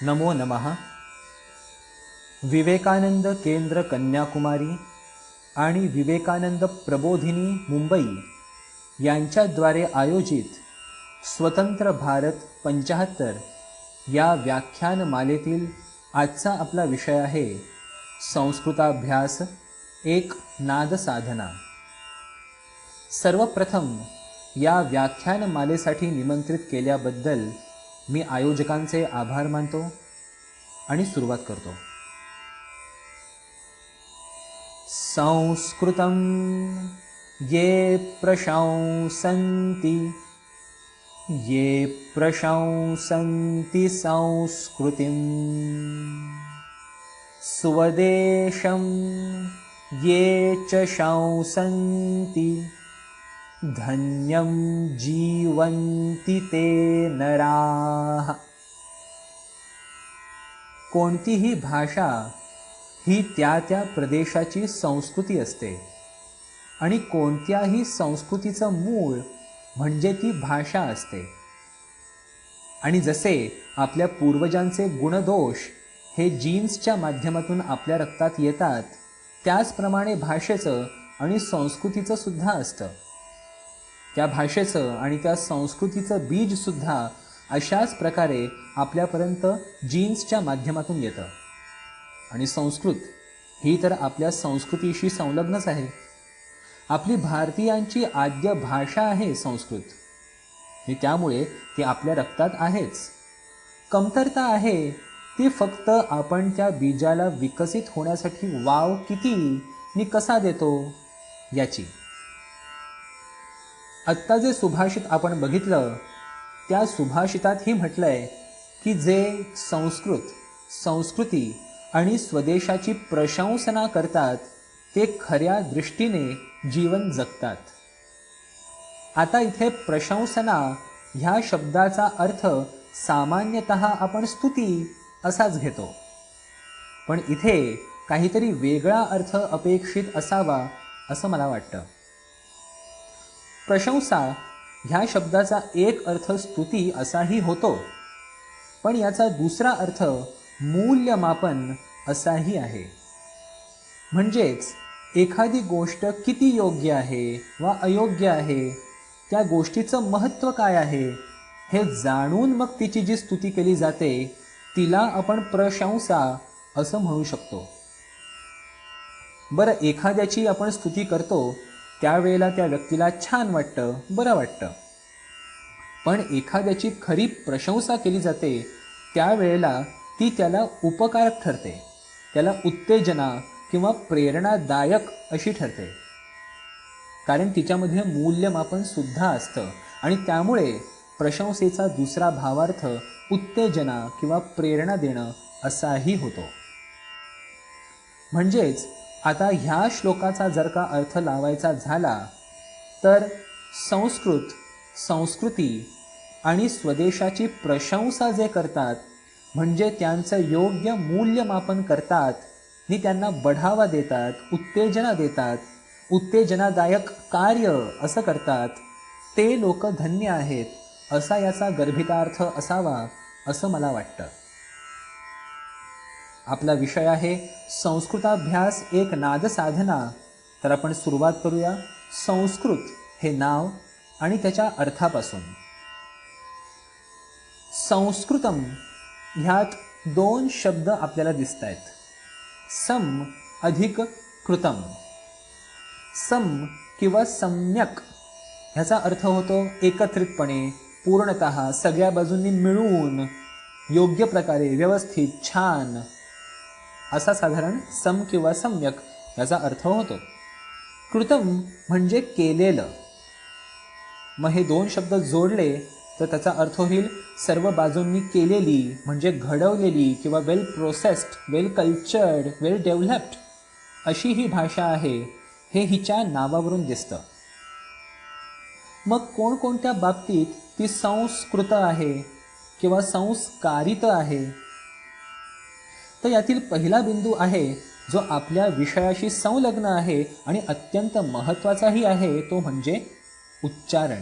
नमो नमः। विवेकानंद केंद्र कन्याकुमारी आणि विवेकानंद प्रबोधिनी मुंबई यांच्याद्वारे आयोजित स्वतंत्र भारत 75 या व्याख्यानमालेतील आजचा आपला विषय आहे संस्कृताभ्यास एक नादसाधना। सर्वप्रथम या व्याख्यानमालेसाठी निमंत्रित केल्याबद्दल मी आयोजकांचे आभार मानतो आणि सुरुवात करतो। संस्कृतं ये प्रशंसन्ति संस्कृतिं स्वदेशं ये च शंसन्ति धन्यं जीवन्ति ते नराः। कोणतीही भाषा ही त्या त्या प्रदेशाची संस्कृती असते आणि कोणत्याही संस्कृतीचं मूळ म्हणजे ती भाषा असते। आणि जसे आपल्या पूर्वजांचे गुणदोष हे जीन्सच्या माध्यमातून आपल्या रक्तात येतात, त्याचप्रमाणे भाषेचं आणि संस्कृतीचं सुद्धा असतं। त्या भाषेचं आणि त्या संस्कृतीचं बीज सुद्धा अशाच प्रकारे आपल्यापर्यंत जीन्सच्या माध्यमातून येतं। आणि संस्कृत ही तर आपल्या संस्कृतीशी संलग्नच आहे। आपली भारतीयांची आद्य भाषा आहे संस्कृत आणि त्यामुळे ती आपल्या रक्तात आहेच। कमतरता आहे ती फक्त आपण त्या बीजाला विकसित होण्यासाठी वाव किती आणि कसा देतो याची। आत्ता जे सुभाषित आपण बघितलं त्या सुभाषितातही म्हटलंय की जे संस्कृती आणि स्वदेशाची प्रशंसना करतात ते खऱ्या दृष्टीने जीवन जगतात। आता इथे प्रशंसना ह्या शब्दाचा अर्थ सामान्यतः आपण स्तुती असाच घेतो, पण इथे काहीतरी वेगळा अर्थ अपेक्षित असावा असं मला वाटतं। प्रशंसा ह्या शब्दाचा एक अर्थ स्तुती असाही होतो, पण याचा दुसरा अर्थ मूल्यमापन असाही आहे। म्हणजेच एखादी गोष्ट किती योग्य आहे वा अयोग्य आहे, त्या गोष्टीचं महत्त्व काय आहे हे जाणून मग तिची जी स्तुती केली जाते तिला आपण प्रशंसा असं म्हणू शकतो। बरं, एखाद्याची आपण स्तुती करतो त्यावेळेला त्या व्यक्तीला छान वाटतं, बरं वाटतं, पण एखाद्याची खरी प्रशंसा केली जाते त्यावेळेला ती त्याला उपकारक ठरते, त्याला उत्तेजना किंवा प्रेरणादायक अशी ठरते, कारण तिच्यामध्ये मूल्यमापन सुद्धा असतं आणि त्यामुळे प्रशंसेचा दुसरा भावार्थ उत्तेजना किंवा प्रेरणा देणं असाही होतो। म्हणजेच आता ह्या श्लोकाचा जर का अर्थ लावायचा झाला तर संस्कृती आणि स्वदेशाची प्रशंसा जे करतात म्हणजे त्यांचं योग्य मूल्यमापन करतात आणि त्यांना बढावा देतात, उत्तेजना देतात, उत्तेजनादायक कार्य असं करतात, ते लोक धन्य आहेत असा याचा गर्भितार्थ असावा असं मला वाटतं। आपला विषय आहे संस्कृताभ्यास एक नादसाधना। तर आपण सुरुवात करूया संस्कृत हे नाव आणि त्याच्या अर्थापासून। संस्कृतम ह्यात दोन शब्द आपल्याला दिसत आहेत, सम अधिक कृतम। सम किंवा सम्यक ह्याचा अर्थ होतो एकत्रितपणे, पूर्णतः, सगळ्या बाजूंनी मिळून, योग्य प्रकारे, व्यवस्थित, छान असा साधारण सम किंवा सम्यक याचा अर्थ होतो। कृतम म्हणजे केलेलं। मग हे दोन शब्द जोडले तर त्याचा अर्थ होईल सर्व बाजूंनी केलेली म्हणजे घडवलेली किंवा वेल प्रोसेस्ड, वेल कल्चर्ड, वेल डेव्हलप्ड अशी ही भाषा आहे हे हिच्या नावावरून दिसतं। मग कोणकोणत्या बाबतीत ती संस्कृत आहे किंवा संस्कारित आहे, तर यातील पहिला बिंदू आहे जो आपल्या विषयाशी संलग्न आहे आणि अत्यंत महत्त्वाचाही आहे, तो म्हणजे उच्चारण।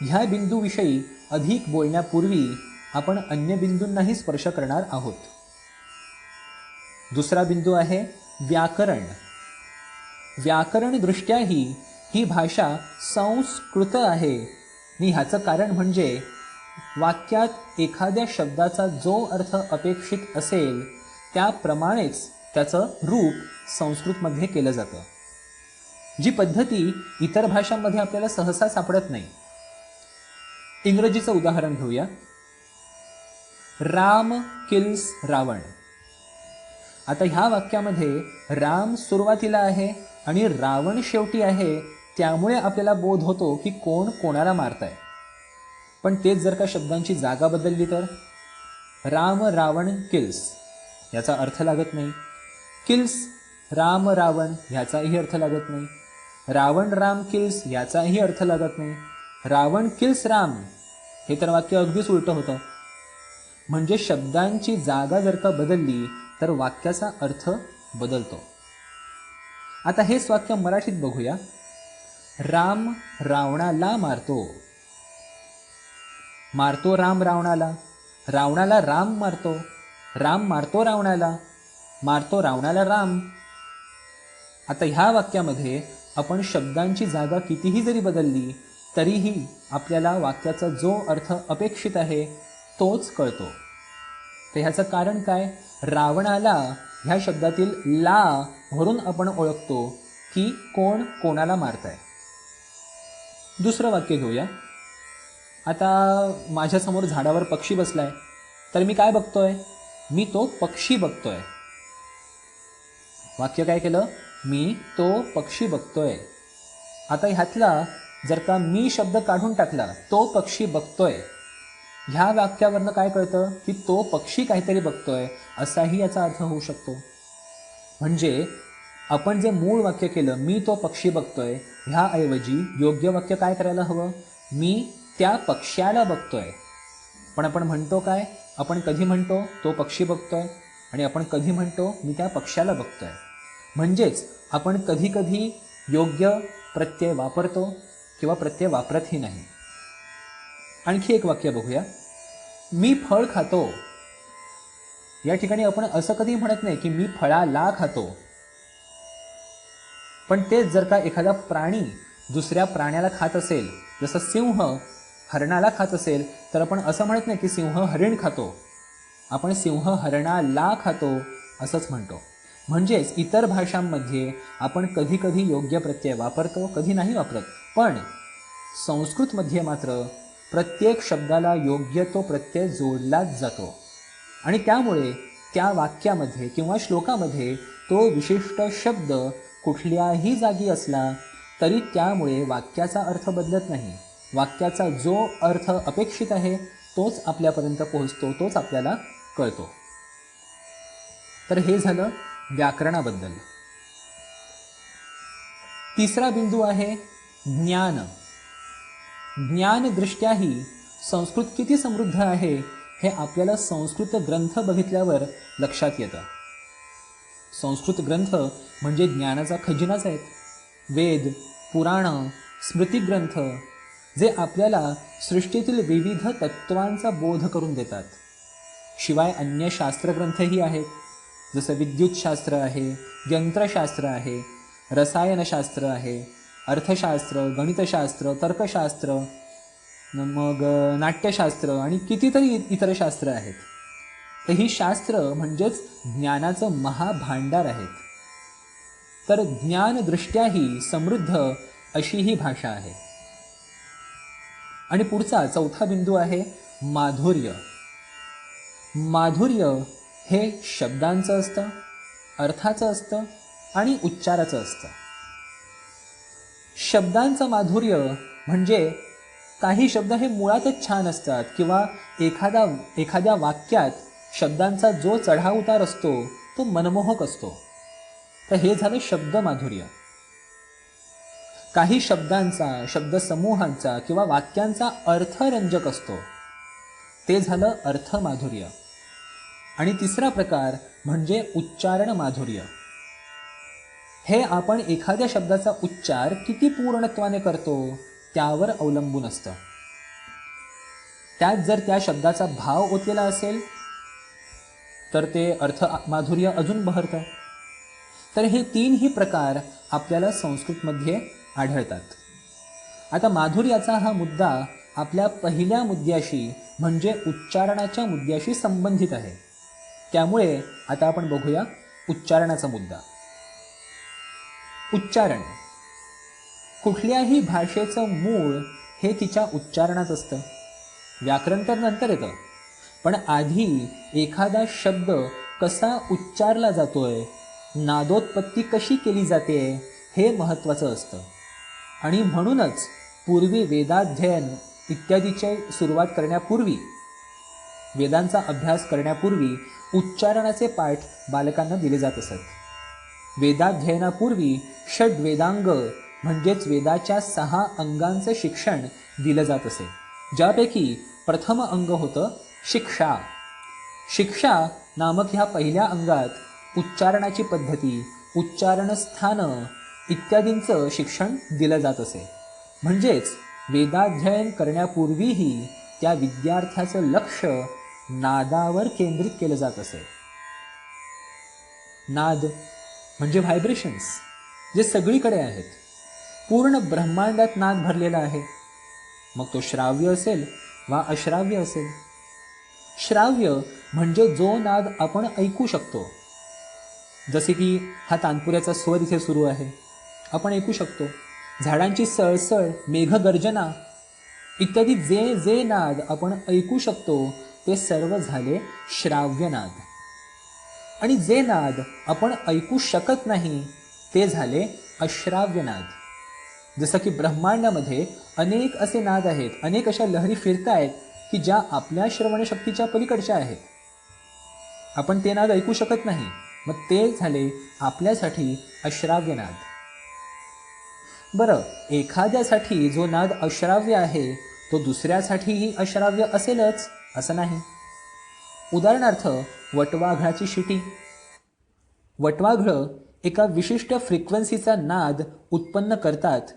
ह्या बिंदूविषयी अधिक बोलण्यापूर्वी आपण अन्य बिंदूंनाही स्पर्श करणार आहोत. दुसरा बिंदू आहे व्याकरण. व्याकरण दृष्ट्याही ही भाषा संस्कृत आहे. आणि ह्याचं कारण म्हणजे वाक्यात एखाद्या शब्दाचा जो अर्थ अपेक्षित असेल त्याप्रमाणेच त्याचं रूप संस्कृतमध्ये केलं जातं, जी पद्धती इतर भाषांमध्ये आपल्याला सहसा सापडत नाही. इंग्रजीचं उदाहरण घेऊया. राम किल्स रावण. आता ह्या वाक्यामध्ये राम सुरुवातीला आहे आणि रावण शेवटी आहे, त्यामुळे आपल्याला बोध होतो की कोण कोणाला मारताय. पण तेच जर का शब्दांची जागा बदलली तर राम रावण किल्स याचा अर्थ लागत नाही. किल्स राम रावण ह्याचाही अर्थ लागत नाही. रावण राम किल्स याचाही अर्थ लागत नाही. रावण किल्स राम हे तर वाक्य अगदीच उलटं होतं. म्हणजे शब्दांची जागा जर का बदलली तर वाक्याचा अर्थ बदलतो. आता हेच वाक्य मराठीत बघूया. राम रावणाला मारतो. मारतो राम रावणाला. रावणाला राम मारतो. राम मारतो रावणाला. मारतो रावणाला राम. आता ह्या वाक्यामध्ये आपण शब्दांची जागा कितीही जरी बदलली तरीही आपल्याला वाक्याचा जो अर्थ अपेक्षित आहे तोच कळतो. तर ह्याचं कारण काय? रावणाला ह्या शब्दातील ला वरून आपण ओळखतो की कोण कोणाला मारताय. दुसरं वाक्य घेऊया. आता माझ्यासमोर झाडावर पक्षी बसलाय, तर मी काय बघतोय? मी तो पक्षी बघतोय. वाक्य काय केलं? मी तो पक्षी बघतोय. आता ह्यातला जर का मी शब्द काढून टाकला, तो पक्षी बघतोय, ह्या वाक्यावरनं काय कळतं की तो पक्षी काहीतरी बघतोय असाही याचा अर्थ होऊ शकतो. म्हणजे आपण जे मूळ वाक्य केलं मी तो पक्षी बघतोय, ह्याऐवजी योग्य वाक्य काय करायला हवं? मी त्या पक्ष्याला बघतोय. पण आपण म्हणतो काय? आपण कधी म्हणतो तो पक्षी बघतोय आणि आपण कधी म्हणतो मी त्या पक्ष्याला बघतोय. म्हणजेच आपण कधी कधी योग्य प्रत्यय वापरतो किंवा प्रत्यय वापरतही नाही. आणखी एक वाक्य बघूया. मी फळ खातो. या ठिकाणी आपण असं कधी म्हणत नाही की मी फळाला खातो. पण तेच जर का एखादा प्राणी दुसऱ्या प्राण्याला खात असेल, जसं सिंह हरणाला खात असेल, तर आपण असं म्हणत नाही की सिंह हरिण खातो. आपण सिंह हरणाला खातो असंच म्हणतो. म्हणजेच इतर भाषांमध्ये आपण कधी कधी योग्य प्रत्यय वापरतो, कधी नाही वापरत. पण संस्कृतमध्ये मात्र प्रत्येक शब्दाला योग्य तो प्रत्यय जोडलाच जातो आणि त्यामुळे त्या वाक्यामध्ये किंवा श्लोकामध्ये तो विशिष्ट शब्द कुठल्याही जागी असला तरी त्यामुळे वाक्याचा अर्थ बदलत नाही. वाक्याचा जो अर्थ अपेक्षित आहे तोच आपल्यापर्यंत पोहोचतो, तोच आपल्याला कळतो. तर हे झालं व्याकरणाबद्दल. तिसरा बिंदू आहे ज्ञान. ज्ञानदृष्ट्याही संस्कृत किती समृद्ध आहे हे आपल्याला संस्कृत ग्रंथ बघितल्यावर लक्षात येतं. संस्कृत ग्रंथ म्हणजे ज्ञानाचा खजिनाच आहेत. वेद, पुराणं, स्मृतिग्रंथ जे आपल्याला सृष्टीतील विविध तत्त्वांचा बोध करून देतात. शिवाय अन्य शास्त्रग्रंथही आहेत, जसं विद्युतशास्त्र आहे, यंत्रशास्त्र आहे, रसायनशास्त्र आहे, अर्थशास्त्र, गणितशास्त्र, तर्कशास्त्र, मग नाट्यशास्त्र आणि कितीतरी इतर शास्त्र आहेत. तर ही शास्त्र म्हणजेच ज्ञानाचं महाभांडार आहेत. तर ज्ञानदृष्ट्याही समृद्ध अशी ही भाषा आहे. आणि पुढचा चौथा बिंदू आहे माधुर्य. माधुर्य हे शब्दांचं असतं, अर्थाचं असतं आणि उच्चाराचं असतं. शब्दांचं माधुर्य म्हणजे काही शब्द हे मुळातच छान असतात किंवा एखाद्या वाक्यात शब्दांचा जो चढाव उतार असतो तो मनमोहक असतो. तर हे झालं शब्द माधुर्य. काही शब्दांचा, शब्दसमूहांचा किंवा वाक्यांचा अर्थरंजक असतो, ते झालं अर्थ माधुर्य. आणि तिसरा प्रकार म्हणजे उच्चारण माधुर्य. हे आपण एखाद्या शब्दाचा उच्चार किती पूर्णत्वाने करतो त्यावर अवलंबून असतं. त्यात जर त्या शब्दाचा भाव ओतलेला असेल तर ते अर्थ माधुर्य अजून बहरतं. तर हे तीनही प्रकार आपल्याला संस्कृतमध्ये आढळतात. आता माधुर्याचा हा मुद्दा आपल्या पहिल्या मुद्द्याशी म्हणजे उच्चारणाच्या मुद्द्याशी संबंधित आहे. त्यामुळे आता आपण बघूया उच्चारणाचा मुद्दा. उच्चारण. कुठल्याही भाषेचं मूळ हे तिच्या उच्चारणात असतं. व्याकरण तर नंतर येतं, पण आधी एखादा शब्द कसा उच्चारला जातोय, नादोत्पत्ती कशी केली जाते हे महत्त्वाचं असतं. आणि म्हणूनच पूर्वी वेदाध्ययन इत्यादीची सुरुवात करण्यापूर्वी, वेदांचा अभ्यास करण्यापूर्वी उच्चारणाचे पाठ बालकांना दिले जात असत. वेदाध्ययनापूर्वी षड्वेदांग म्हणजेच वेदाच्या 6 अंगांचं शिक्षण दिलं जात असे, ज्यापैकी प्रथम अंग होतं शिक्षा. शिक्षा नामक ह्या पहिल्या अंगात उच्चारणाची पद्धती, उच्चारण स्थानं इत्यादींचं शिक्षण दिलं जात असे. म्हणजेच वेदाध्ययन करण्यापूर्वीही त्या विद्यार्थ्याचं लक्ष नादावर केंद्रित केलं जात असे. नाद म्हणजे व्हायब्रेशन्स जे सगळीकडे आहेत. पूर्ण ब्रह्मांडात नाद भरलेला आहे. मग तो श्राव्य असेल वा अश्राव्य असेल. श्राव्य म्हणजे जो नाद आपण ऐकू शकतो. जसे की हा तानपुऱ्याचा स्वर इथे सुरू आहे, आपण ऐकू शकतो. झाडांची सळसळ, मेघगर्जना इत्यादी जे जे नाद आपण ऐकू शकतो ते सर्व झाले श्राव्य नाद. आणि जे नाद आपण ऐकू शकत नाही ते झाले अश्राव्य नाद. जसं की ब्रह्मांडामध्ये अनेक असे नाद आहेत, अनेक अशा लहरी फिरतायत की ज्या आपल्या श्रवणशक्तीच्या पलीकडच्या आहेत. आपण ते नाद ऐकू शकत नाही, मग ते झाले आपल्यासाठी अश्राव्य नाद. बरं, एखाद्यासाठी जो नाद अश्राव्य आहे तो दुसऱ्यासाठीही अश्राव्य असेलच असं नाही. उदाहरणार्थ वटवाघळाची शिटी. वटवाघळं एका विशिष्ट फ्रिक्वेन्सीचा नाद उत्पन्न करतात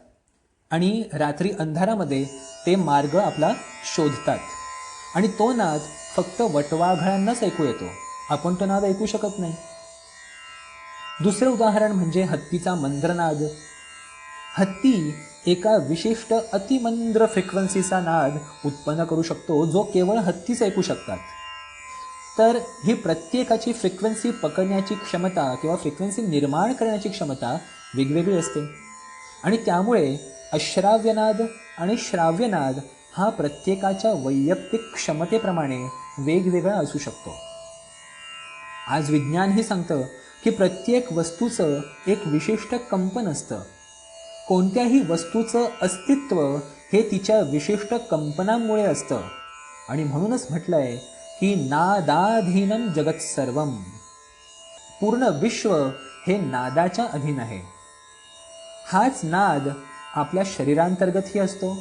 आणि रात्री अंधारामध्ये ते मार्ग आपला शोधतात. आणि तो नाद फक्त वटवाघळांनाच ऐकू येतो, आपण तो नाद ऐकू शकत नाही. दुसरं उदाहरण म्हणजे हत्तीचा मंद्रनाद. हत्ती एका विशिष्ट अतिमंद्र फ्रिक्वेन्सीचा नाद उत्पन्न करू शकतो जो केवळ हत्तीच ऐकू शकतात. तर ही प्रत्येकाची फ्रिक्वेन्सी पकडण्याची क्षमता किंवा फ्रिक्वेन्सी निर्माण करण्याची क्षमता वेगवेगळी असते. आणि त्यामुळे अश्राव्यनाद आणि श्राव्यनाद हा प्रत्येकाच्या वैयक्तिक क्षमतेप्रमाणे वेगवेगळा असू शकतो. आज विज्ञानही सांगतं की प्रत्येक वस्तूचं एक विशिष्ट कंपन असतं. कोणत्याही वस्तूचं अस्तित्व हे तिच्या विशिष्ट कंपनांमुळे असतं. आणि म्हणूनच म्हटलंय की नादाधीनं जगत सर्वम. पूर्ण विश्व हे नादाच्या अधीन आहे. हाच नाद आपल्या शरीरांतर्गतही असतो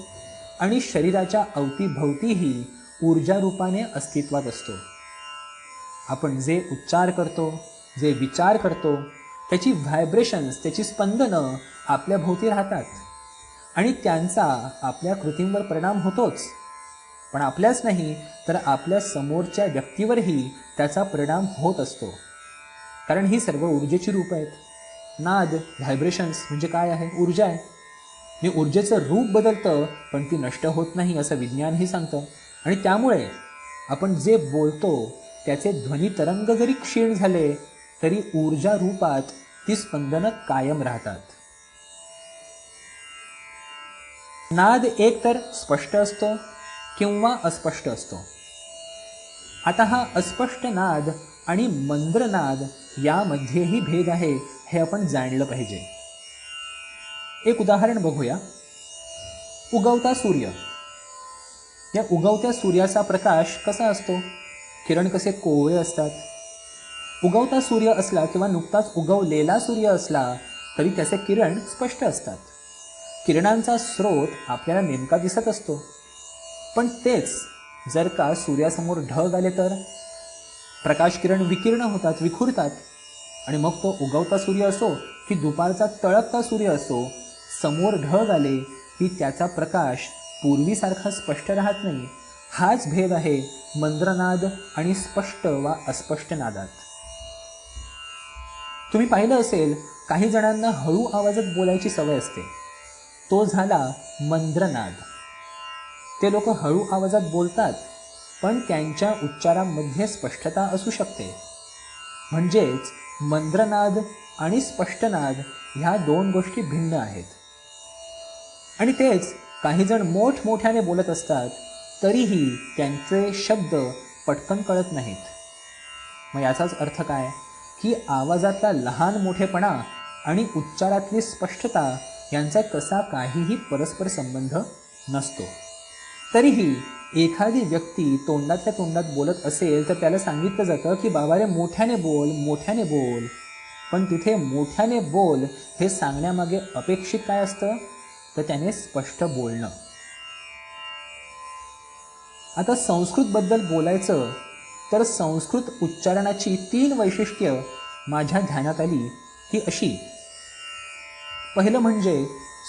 आणि शरीराच्या अवतीभवतीही ऊर्जा रूपाने अस्तित्वात असतो. आपण जे उच्चार करतो, जे विचार करतो त्याची व्हायब्रेशन्स, त्याची स्पंदनं आपल्या भोवती राहतात आणि त्यांचा आपल्या कृतींवर परिणाम होतोच. पण आपल्याच नाही तर आपल्या समोरच्या व्यक्तीवरही त्याचा परिणाम होत असतो, कारण ही सर्व ऊर्जेची रूप आहेत. नाद, व्हायब्रेशन्स म्हणजे काय आहे? ऊर्जा आहे. मी ऊर्जेचं रूप बदलतं पण ती नष्ट होत नाही असं विज्ञानही सांगतं. आणि त्यामुळे आपण जे बोलतो त्याचे ध्वनी तरंग जरी क्षीण झाले तरी ऊर्जा रूपात ती स्पंदनं कायम राहतात. नाद एक तर स्पष्ट असतो किंवा अस्पष्ट असतो. आता हा अस्पष्ट नाद आणि मंद्र नाद यामध्येही भेद आहे हे आपण जाणलं पाहिजे. एक उदाहरण बघूया. उगवता सूर्य. या उगवत्या सूर्याचा प्रकाश कसा असतो? किरण कसे कोवळे असतात. उगवता सूर्य असला किंवा नुकताच उगवलेला सूर्य असला तरी त्याचे किरण स्पष्ट असतात. किरणांचा स्रोत आपल्याला नेमका दिसत असतो. पण तेच जर का सूर्यासमोर ढग आले तर प्रकाश किरण विकीर्ण होतात, विखुरतात. आणि मग तो उगवता सूर्य असो की दुपारचा तळपता सूर्य असो, समोर ढग आले की त्याचा प्रकाश पूर्वीसारखा स्पष्ट राहत नाही. हाच भेद आहे मंद्रनाद आणि स्पष्ट वा अस्पष्ट नादात. तुम्ही पाहिलं असेल, काही जणांना हळू आवाजात बोलायची सवय असते. तो झाला मंद्रनाद. ते लोक हळू आवाजात बोलतात, पण त्यांच्या उच्चारामध्ये स्पष्टता असू शकते. म्हणजेच मंद्रनाद आणि स्पष्टनाद ह्या दोन गोष्टी भिन्न आहेत. आणि तेच काही जण मोठमोठ्याने बोलत असतात, तरीही त्यांचे शब्द पटकन कळत नाहीत. मग याचाच अर्थ काय की आवाजातला लहान मोठेपणा आणि उच्चारातली स्पष्टता यांचा तसा काहीही परस्पर संबंध नसतो. तरीही एखादी व्यक्ती तोंडातल्या तोंडात बोलत असेल तर त्याला सांगितलं जातं की बाबा रे मोठ्याने बोल, मोठ्याने बोल. पण तिथे मोठ्याने बोल हे सांगण्यामागे अपेक्षित काय असतं, तर त्याने स्पष्ट बोलणं. आता संस्कृतबद्दल बोलायचं तर संस्कृत उच्चारणाची 3 वैशिष्ट्य माझ्या ध्यानात आली ती अशी. पहिलं म्हणजे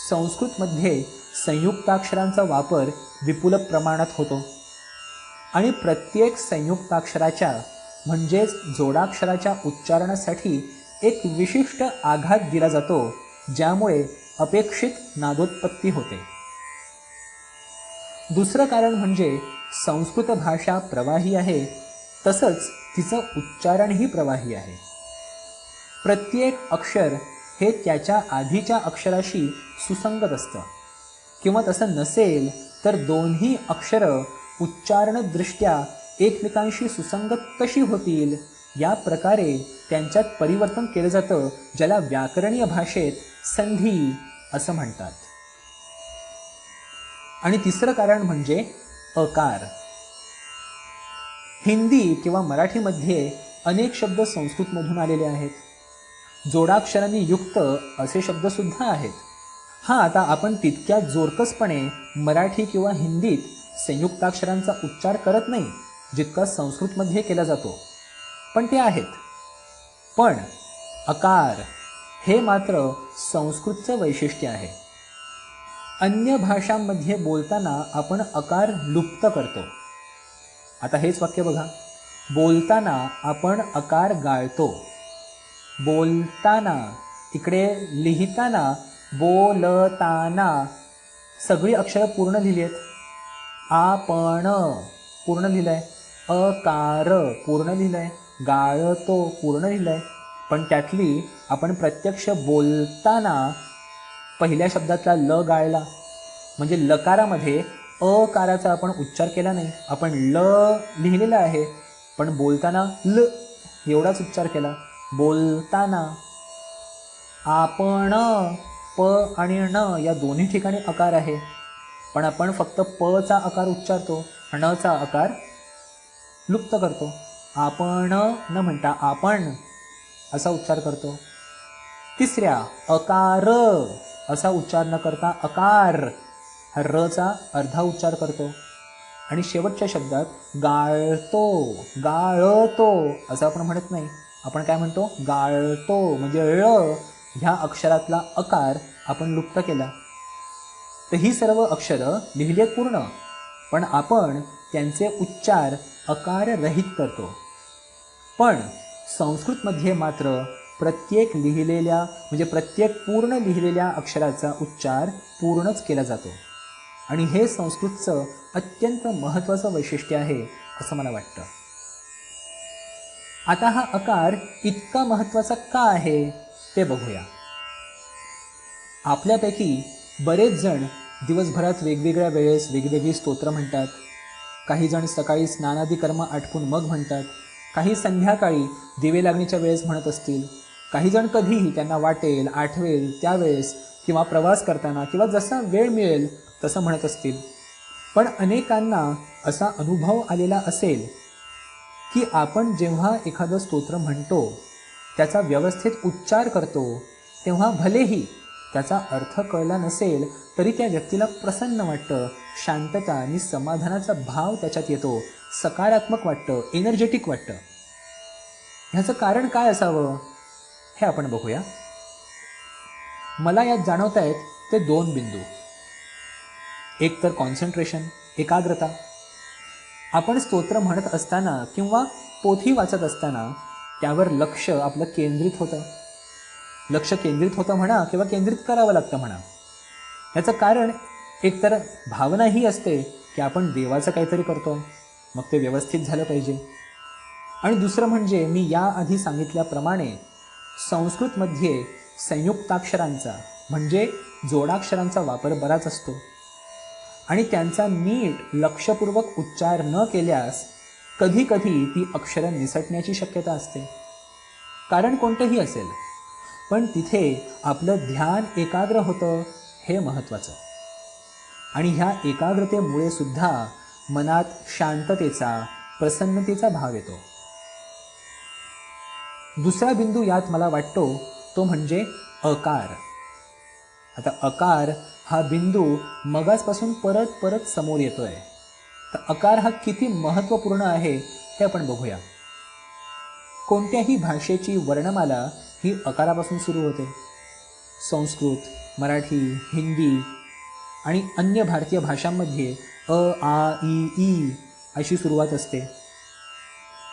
संस्कृतमध्ये संयुक्ताक्षरांचा वापर विपुल प्रमाणात होतो आणि प्रत्येक संयुक्ताक्षराच्या म्हणजेच जोडाक्षराच्या उच्चारणासाठी एक विशिष्ट आघात दिला जातो, ज्यामुळे अपेक्षित नादोत्पत्ती होते. दुसरं कारण म्हणजे संस्कृत भाषा प्रवाही आहे, तसंच तिचं उच्चारणही प्रवाही आहे. प्रत्येक अक्षर हे त्याच्या आधीच्या अक्षराशी सुसंगत असतं, किंवा तसं नसेल तर दोन्ही अक्षरं उच्चारणदृष्ट्या एकमेकांशी सुसंगत कशी होतील या प्रकारे त्यांच्यात परिवर्तन केलं जातं, ज्याला व्याकरणीय भाषेत संधी असं म्हणतात. आणि तिसरं कारण म्हणजे अकार. हिंदी किंवा मराठीमध्ये अनेक शब्द संस्कृतमधून आलेले आहेत. जोडाक्षरांनी युक्त असे शब्दसुद्धा आहेत. आता आपण तितक्या जोरकसपणे मराठी किंवा हिंदीत संयुक्ताक्षरांचा उच्चार करत नाही जितका संस्कृतमध्ये केला जातो, पण ते आहेत. पण अकार हे मात्र संस्कृतचं वैशिष्ट्य आहे. अन्य भाषांमध्ये बोलताना आपण अकार लुप्त करतो. आता हेच वाक्य बघा, बोलताना आपण अकार गाळतो. बोलताना, इकडे लिहिताना बोलताना सगळी अक्षरं पूर्ण लिहिली आहेत. आपण पूर्ण लिहिलंय, अकार पूर्ण लिहिलंय, गाळतो पूर्ण लिहिलंय. पण त्यातली आपण प्रत्यक्ष बोलताना पहिल्या शब्दातला ल गाळला, म्हणजे लकारामध्ये अकाराचा आपण उच्चार केला नाही. आपण ल लिहिलेला आहे, पण बोलताना ल एवढाच उच्चार केला. बोलताना आपण प आणि ण या दोन्ही ठिकाणी अकार आहे, पण आपण फक्त प चा आकार उच्चारतो, ण चा आकार लुप्त करतो. आपण न म्हणता आपण असा उच्चार करतो. तिसऱ्या अकार असा उच्चार न करता अकार र चा अर्धा उच्चार करतो. आणि शेवटच्या शब्दात गाळतो, गाळतो असं आपण म्हणत नाही. आपण काय म्हणतो, गाळतो, म्हणजे ळ ह्या अक्षरातला अकार आपण लुप्त केला. तर ही सर्व अक्षरं लिहिली आहेत पूर्ण, पण आपण त्यांचे उच्चार अकाररहित करतो. पण संस्कृतमध्ये मात्र प्रत्येक लिहिलेल्या म्हणजे प्रत्येक पूर्ण लिहिलेल्या अक्षराचा उच्चार पूर्णच केला जातो. आणि हे संस्कृतचं अत्यंत महत्त्वाचं वैशिष्ट्य आहे असं मला वाटतं. आता हा अकार इतका महत्त्वाचा का आहे ते बघूया. आपल्यापैकी बरेच जण दिवसभरात वेगवेगळ्या वेळेस वेगवेगळी स्तोत्र म्हणतात. काही जण सकाळी स्नानादी कर्म आटपून मग म्हणतात, काही संध्याकाळी दिवे लागण्याच्या वेळेस म्हणत असतील, काही जण कधीही त्यांना वाटेल आठवेल त्यावेळेस किंवा प्रवास करताना किंवा जसा वेळ मिळेल तसं म्हणत असतील. पण अनेकांना असा अनुभव आलेला असेल की आपण जेव्हा एखादं स्तोत्र म्हणतो, त्याचा व्यवस्थित उच्चार करतो, तेव्हा भलेही त्याचा अर्थ कळला नसेल तरी त्या व्यक्तीला प्रसन्न वाटतं, शांतता आणि समाधानाचा भाव त्याच्यात येतो, सकारात्मक वाटतं, एनर्जेटिक वाटतं. ह्याचं कारण काय असावं हे आपण बघूया. मला यात जाणवत आहेत ते 2 बिंदू. एक तर कॉन्सन्ट्रेशन, एकाग्रता, आपण स्तोत्र म्हणत असताना किंवा पोथी वाचत असताना त्यावर लक्ष आपलं केंद्रित होतं. लक्ष केंद्रित होतं म्हणा किंवा केंद्रित करावं लागतं म्हणा. याचं कारण एकतर भावना ही असते की आपण देवाचं काहीतरी करतो, मग ते व्यवस्थित झालं पाहिजे. आणि दुसरं म्हणजे मी याआधी सांगितल्याप्रमाणे संस्कृतमध्ये संयुक्ताक्षरांचा म्हणजे जोडाक्षरांचा वापर बराच असतो आणि त्यांचा नीट लक्षपूर्वक उच्चार न केल्यास कधी कधी ती अक्षरं निसटण्याची शक्यता असते. कारण कोणतंही असेल, पण तिथे आपलं ध्यान एकाग्र होतं हे महत्त्वाचं. आणि ह्या एकाग्रतेमुळे सुद्धा मनात शांततेचा, प्रसन्नतेचा भाव येतो. दुसरा बिंदू यात मला वाटतो तो म्हणजे अकार. आता अकार हा बिंदू मगाचपासून परत परत समोर येतोय. तर अकार हा किती महत्त्वपूर्ण आहे हे आपण बघूया. कोणत्याही भाषेची वर्णमाला ही अकारापासून सुरू होते. संस्कृत, मराठी, हिंदी आणि अन्य भारतीय भाषांमध्ये अ, आ, ई अशी सुरुवात असते.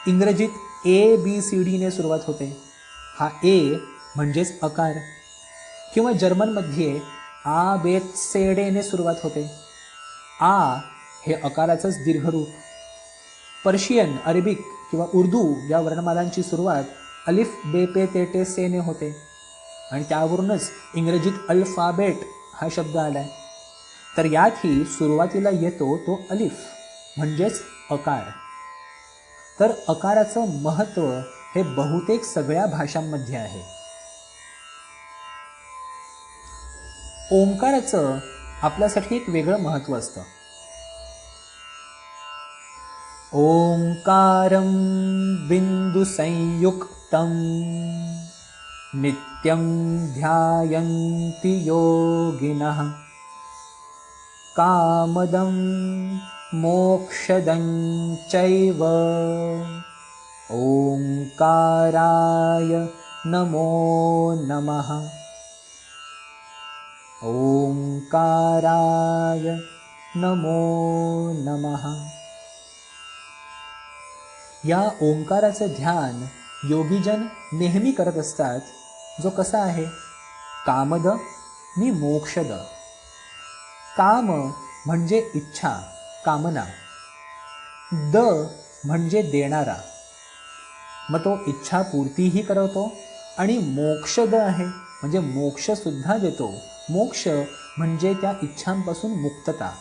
इंग्रजीत ABCD ने सुरुवात होते. हा ए म्हणजेच अकार. किंवा जर्मनमध्ये आ बेत सेडेने सुरुवात होते. आ हे अकाराचंच दीर्घरूप. पर्शियन, अरेबिक किंवा उर्दू या वर्णमालांची सुरुवात अलिफ बे पे ते टे सेने होते आणि त्यावरूनच इंग्रजीत अल्फाबेट हा शब्द आलाय. तर यातही सुरुवातीला येतो तो अलिफ म्हणजेच अकार. तर अकाराचं महत्त्व हे बहुतेक सगळ्या भाषांमध्ये आहे. ओंकाराचं आपल्यासाठी एक वेगळं महत्त्व असतं. ओंकारं बिंदुसंयुक्तं नित्यं ध्यायन्ति योगिनः कामदं मोक्षदं चैव ओंकाराय नमो नमः. ओंकाराय नमो नमः. या ओंकाराचं ध्यान योगीजन नेहमी करत असतात, जो कसा आहे कामद नि मोक्षद. काम म्हणजे इच्छा, कामना. द म्हणजे देणारा, मग तो इच्छा पूर्तीही करवतो आणि मोक्षद आहे म्हणजे मोक्षसुद्धा देतो. मोक्ष म्हणजे त्या इच्छांपासून मुक्तता.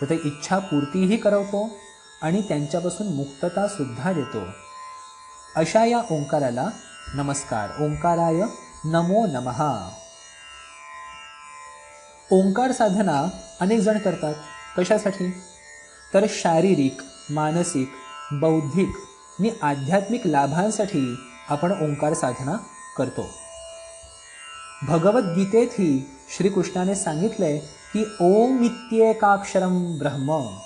तर ते इच्छा पूर्तीही करवतो आणि त्यांच्यापासून मुक्ततासुद्धा देतो. अशा या ओंकाराला नमस्कार. ओंकाराय नमो नमः. ओंकार साधना अनेक जण करतात. कशासाठी? तर शारीरिक, मानसिक, बौद्धिक आणि आध्यात्मिक लाभांसाठी आपण ओंकार साधना करतो. भगवद्गीतेतही श्रीकृष्णाने सांगितलंय की ओम इत्येकाक्षरं ब्रह्म.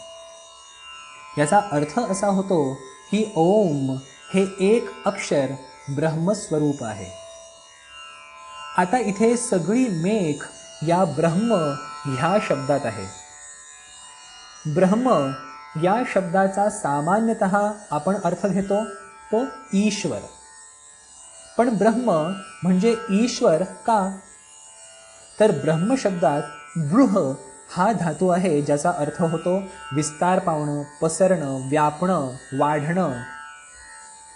याचा अर्थ असा होतो की ओम हे एक अक्षर ब्रह्मस्वरूप आहे. आता इथे सगळी मेघ या ब्रह्म ह्या शब्दात आहे. ब्रह्म या शब्दाचा सामान्यतः आपण अर्थ घेतो तो ईश्वर. पण ब्रह्म म्हणजे ईश्वर का? तर ब्रह्म शब्दात बृह हा धातू आहे, ज्याचा अर्थ होतो विस्तार पावणं, पसरणं, व्यापणं, वाढणं.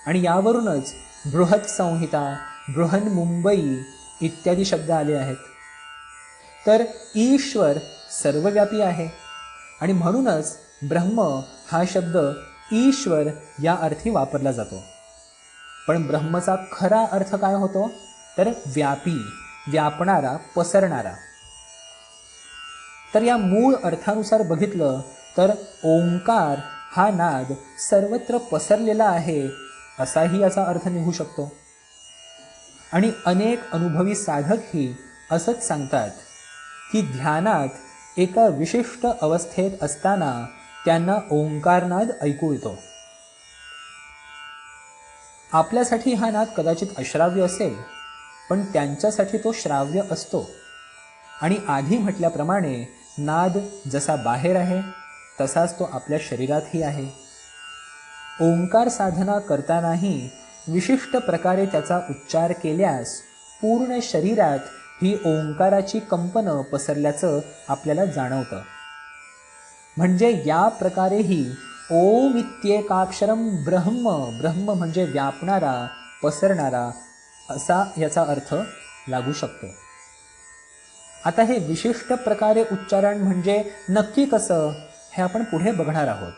आणि यावरूनच बृहत्संहिता, बृहन्मुंबई इत्यादी शब्द आले आहेत. तर ईश्वर सर्वव्यापी आहे आणि म्हणूनच ब्रह्म हा शब्द ईश्वर या अर्थी वापरला जातो. पण ब्रह्मचा खरा अर्थ काय होतो? तर व्यापी, व्यापणारा, पसरणारा. तर या मूळ अर्थानुसार बघितलं तर ओंकार हा नाद सर्वत्र पसरलेला आहे असाही याचा अर्थ निघू शकतो. आणि अनेक अनुभवी साधकही असंच सांगतात की ध्यानात एका विशिष्ट अवस्थेत असताना त्यांना ओंकारनाद ऐकू येतो. आपल्यासाठी हा नाद कदाचित अश्राव्य असेल, पण त्यांच्यासाठी तो श्राव्य असतो. आणि आधी म्हटल्याप्रमाणे नाद जसा बाहेर आहे तसाच तो आपल्या शरीरातही आहे. ओंकार साधना करतानाही विशिष्ट प्रकारे त्याचा उच्चार केल्यास पूर्ण शरीरात ही ओंकाराची कंपनं पसरल्याचं आपल्याला जाणवतं. म्हणजे या प्रकारेही ओम इत्येकाक्षरम ब्रह्म, ब्रह्म म्हणजे व्यापणारा, पसरणारा असा याचा अर्थ लागू शकतो. आता हे विशिष्ट प्रकारे उच्चारण म्हणजे नक्की कसं हे आपण पुढे बघणार आहोत.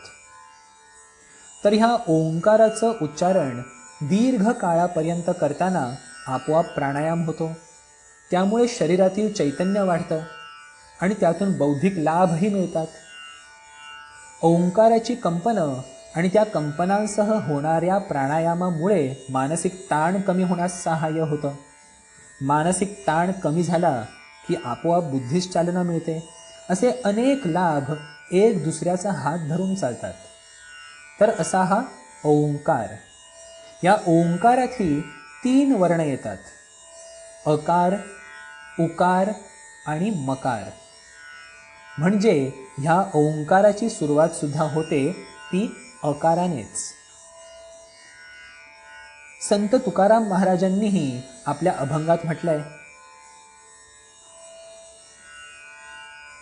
तर ह्या ओंकाराचं उच्चारण दीर्घ काळापर्यंत करताना आपोआप प्राणायाम होतो. त्यामुळे शरीरातील चैतन्य वाढतं आणि त्यातून बौद्धिक लाभही मिळतात. ओंकाराची कंपनं आणि त्या कंपनांसह होणाऱ्या प्राणायामामुळे मानसिक ताण कमी होण्यास सहाय्य होतं. मानसिक ताण कमी झाला की आपोआप बुद्धीस चालना मिळते. असे अनेक लाभ एक दुसऱ्याचा हात धरून चालतात. तर असा हा ओंकार. या ओंकारातही 3 वर्ण येतात: अकार, उकार आणि मकार. म्हणजे ह्या ओंकाराची सुरुवात सुद्धा होते ती अकारानेच. संत तुकाराम महाराजांनीही आपल्या अभंगात म्हटलंय,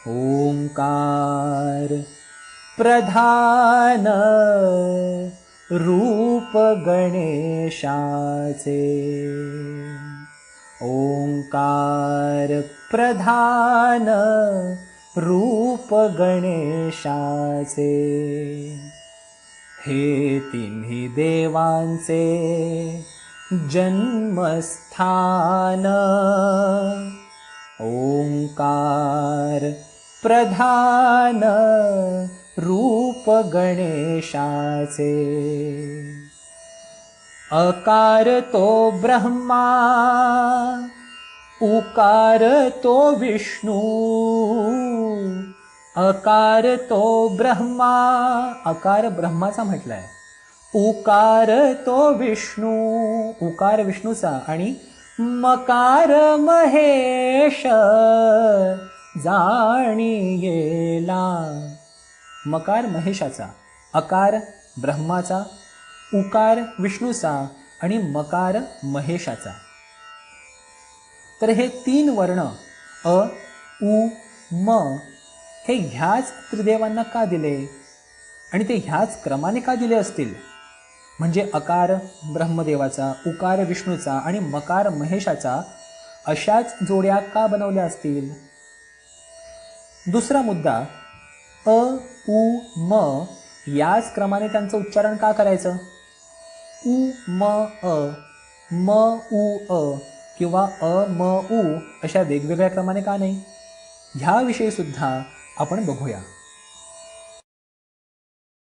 ओंकार प्रधान रूप गणेशाचे. ओंकार प्रधान रूप गणेशाचे. हे तिन्ही देवांचे जन्मस्थान. ओंकार प्रधान रूप गणेशाचे. अकार तो ब्रह्मा, उकार तो विष्णू. अकार तो ब्रह्मा, अकार ब्रह्माचा म्हटलाय. उकार तो विष्णू, उकार विष्णूचा. आणि मकार महेश जाणियेला. मकार महेशाचा, अकार ब्रह्माचा, उकार विष्णूचा आणि मकार महेशाचा. तर हे 3 वर्ण अ, उ, म हे ह्याच त्रिदेवांना का दिले आणि ते ह्याच क्रमाने का दिले असतील? म्हणजे अकार ब्रह्मदेवाचा, उकार विष्णूचा आणि मकार महेशाचा अशाच जोड्या का बनवल्या असतील? दुसरा मुद्दा, अ, उ, म याच क्रमाने त्यांचं उच्चारण का करायचं? उ, म, अ, म, उ, अ किंवा अ, म, उ अशा वेगवेगळ्या क्रमाने का नाही? ह्याविषयी सुद्धा आपण बघूया.